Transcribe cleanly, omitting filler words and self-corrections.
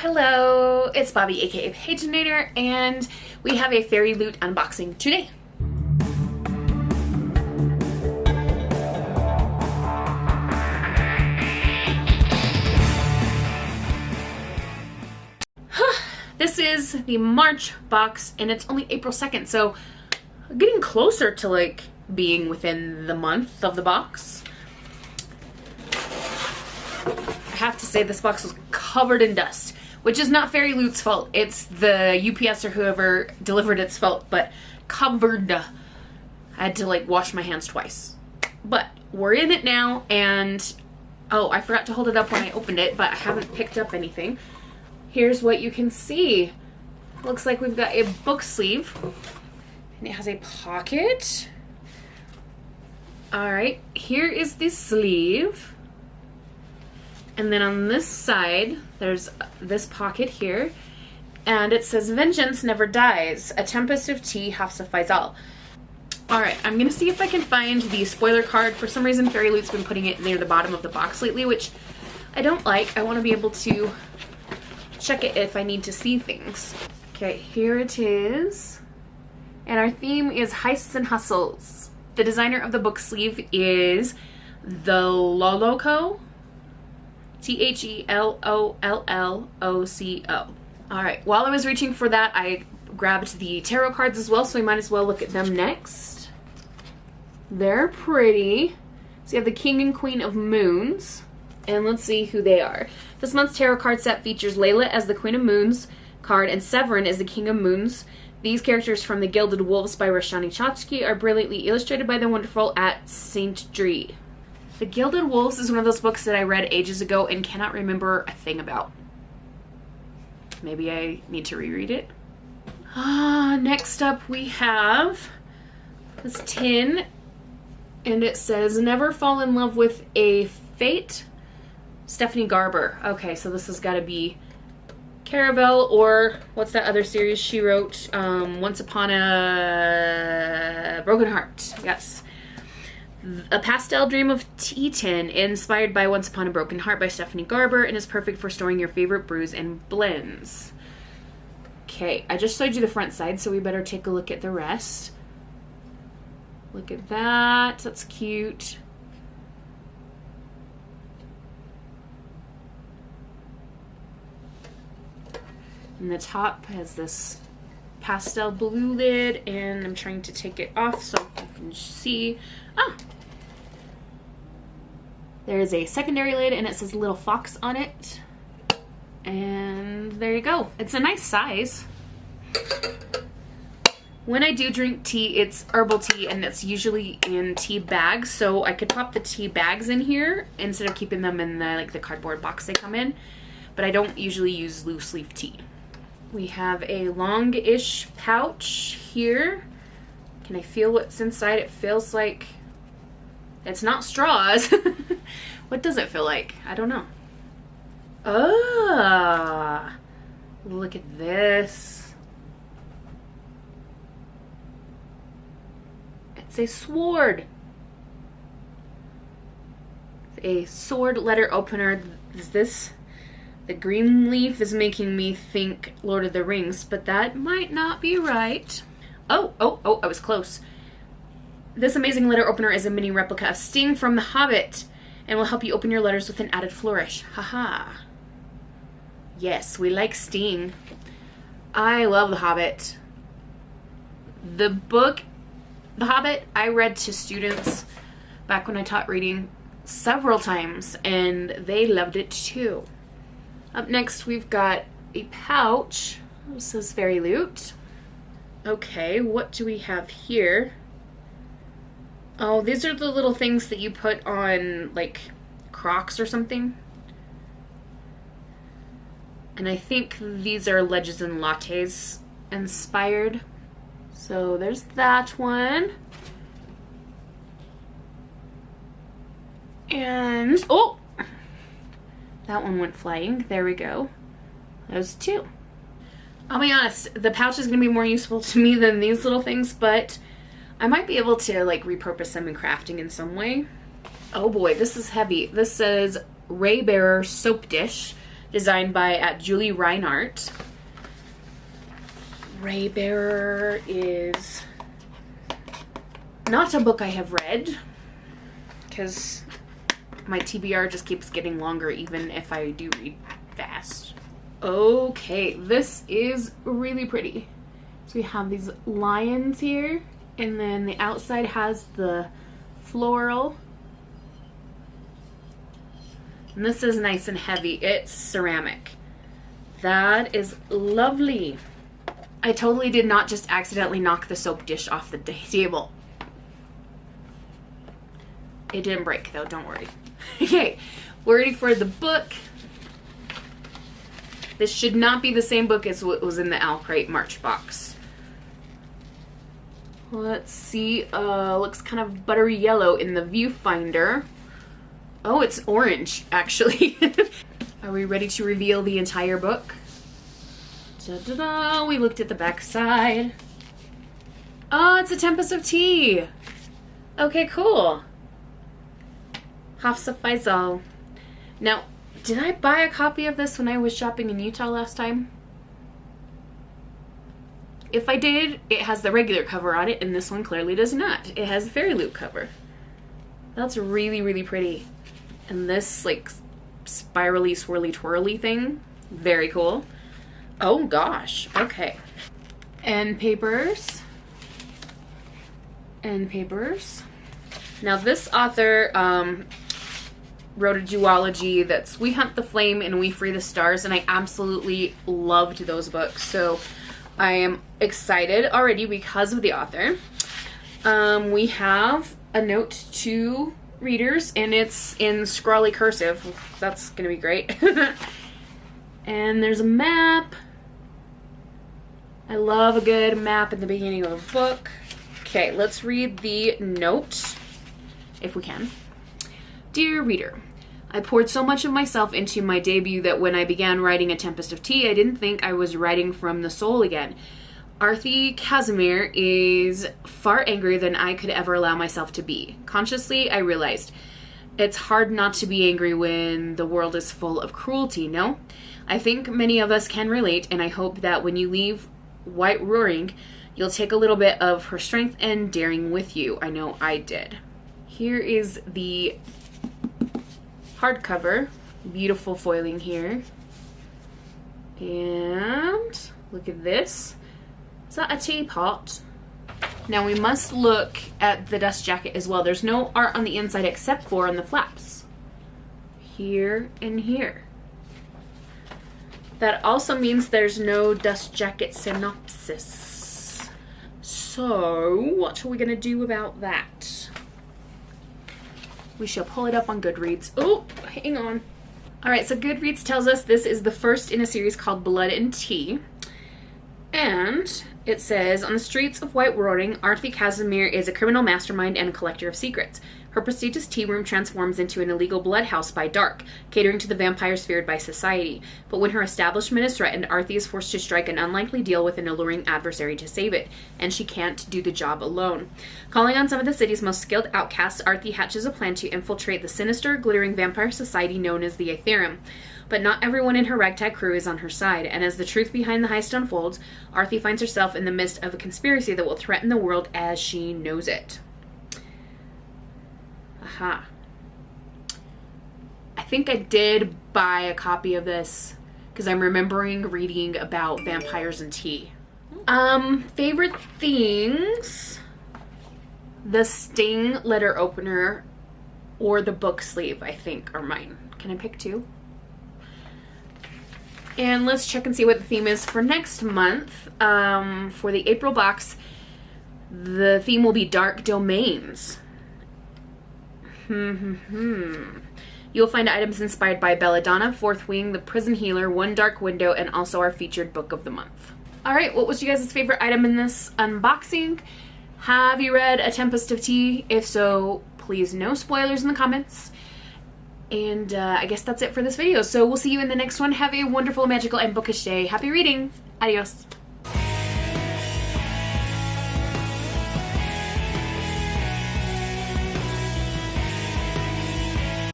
Hello, it's Bobi aka Paginator, and we have a Fairyloot unboxing today. This is the March box, and it's only April 2nd, so getting closer to like being within the month of the box. I have to say this box was covered in dust, which is not Fairyloot's fault. It's the UPS or whoever delivered its fault, but covered. I had to like wash my hands twice. But we're in it now, and oh, I forgot to hold it up when I opened it, but I haven't picked up anything. Here's what you can see. Looks like we've got a book sleeve, and it has a pocket. All right, here is the sleeve. And then on this side, there's this pocket here, and it says, "Vengeance never dies. A tempest of tea half suffice all." Alright, I'm going to see if I can find the spoiler card. For some reason, Fairyloot's been putting it near the bottom of the box lately, which I don't like. I want to be able to check it if I need to see things. Okay, here it is. And our theme is heists and hustles. The designer of the book sleeve is the Loloco. TheLolloco. Alright, while I was reaching for that, I grabbed the tarot cards as well, so we might as well look at them next. They're pretty. So you have the King and Queen of Moons, and let's see who they are. This month's tarot card set features Layla as the Queen of Moons card and Severin as the King of Moons. These characters from The Gilded Wolves by Roshani Chachki are brilliantly illustrated by the wonderful at St. Dree. The Gilded Wolves is one of those books that I read ages ago and cannot remember a thing about. Maybe I need to reread it. Next up we have this tin, and it says, "Never fall in love with a fate." Stephanie Garber. Okay, so this has got to be Caravel, or what's that other series she wrote? Once Upon a Broken Heart. Yes. A pastel dream of tea tin inspired by Once Upon a Broken Heart by Stephanie Garber, and is perfect for storing your favorite brews and blends. Okay, I just showed you the front side, so we better take a look at the rest. Look at that. That's cute. And the top has this pastel blue lid, and I'm trying to take it off so you can see. There is a secondary lid, and it says Little Fox on it. And there you go. It's a nice size. When I do drink tea, it's herbal tea, and it's usually in tea bags, so I could pop the tea bags in here instead of keeping them in the cardboard box they come in. But I don't usually use loose leaf tea. We have a long-ish pouch here. Can I feel what's inside? It feels like it's not straws. What does it feel like? I don't know. Ah, look at this. It's a sword. It's a sword letter opener. Is this? The green leaf is making me think Lord of the Rings, but that might not be right. Oh, I was close. This amazing letter opener is a mini replica of Sting from The Hobbit, and will help you open your letters with an added flourish. Haha. Yes, we like Sting. I love The Hobbit. The book, The Hobbit, I read to students back when I taught reading several times, and they loved it too. Up next, we've got a pouch. This says Fairyloot. Okay, what do we have here? Oh, these are the little things that you put on, like, Crocs or something. And I think these are Ledges and Lattes inspired. So there's that one. And, oh! That one went flying. There we go. Those two. I'll be honest, the pouch is going to be more useful to me than these little things, but I might be able to like repurpose them in crafting in some way. Oh boy, this is heavy. This says Ray Bearer Soap Dish. designed by Julie Reinhardt. Raybearer is not a book I have read, because my TBR just keeps getting longer even if I do read fast. Okay, this is really pretty. So we have these lions here, and then the outside has the floral. And this is nice and heavy. It's ceramic. That is lovely. I totally did not just accidentally knock the soap dish off the table. It didn't break though, don't worry. Okay, we're ready for the book. This should not be the same book as what was in the Owl Crate March box. Let's see, looks kind of buttery yellow in the viewfinder. Oh, it's orange, actually. Are we ready to reveal the entire book? Da-da-da, we looked at the back side. Oh, it's A Tempest of Tea. Okay, cool. Hafsa Faisal. Now, did I buy a copy of this when I was shopping in Utah last time? If I did, it has the regular cover on it, and this one clearly does not. It has the Fairyloot cover. That's really, really pretty. And this, like, spirally, swirly, twirly thing, very cool. Oh, gosh. Okay. And papers. And papers. Now, this author wrote a duology that's We Hunt the Flame and We Free the Stars, and I absolutely loved those books. So I am excited already because of the author. We have a note to readers, and it's in scrawly cursive. That's gonna be great. And there's a map. I love a good map at the beginning of a book. Okay, let's read the note, if we can. Dear reader, I poured so much of myself into my debut that when I began writing A Tempest of Tea, I didn't think I was writing from the soul again. Arthi Casimir is far angrier than I could ever allow myself to be. Consciously, I realized it's hard not to be angry when the world is full of cruelty, no? I think many of us can relate, and I hope that when you leave White Roaring, you'll take a little bit of her strength and daring with you. I know I did. Here is the hardcover. Beautiful foiling here. And look at this. Is that a teapot? Now we must look at the dust jacket as well. There's no art on the inside except for on the flaps. Here and here. That also means there's no dust jacket synopsis. So, what are we gonna do about that? We shall pull it up on Goodreads. Oh, hang on. Alright, so Goodreads tells us this is the first in a series called Blood and Tea. And it says, on the streets of White Roaring, Arthi Casimir is a criminal mastermind and a collector of secrets. Her prestigious tea room transforms into an illegal blood house by dark, catering to the vampires feared by society. But when her establishment is threatened, Arthi is forced to strike an unlikely deal with an alluring adversary to save it, and she can't do the job alone. Calling on some of the city's most skilled outcasts, Arthi hatches a plan to infiltrate the sinister, glittering vampire society known as the Aetherium. But not everyone in her ragtag crew is on her side, and as the truth behind the heist unfolds, Arthi finds herself in the midst of a conspiracy that will threaten the world as she knows it. Aha. I think I did buy a copy of this because I'm remembering reading about vampires and tea. Favorite things? The Sting letter opener or the book sleeve, I think, are mine. Can I pick two? And let's check and see what the theme is for next month. For the April box, the theme will be Dark Domains. You'll find items inspired by Belladonna, Fourth Wing, The Prison Healer, One Dark Window, and also our featured book of the month. Alright, what was you guys' favorite item in this unboxing? Have you read A Tempest of Tea? If so, please no spoilers in the comments. And I guess that's it for this video. So we'll see you in the next one. Have a wonderful, magical, and bookish day. Happy reading. Adios.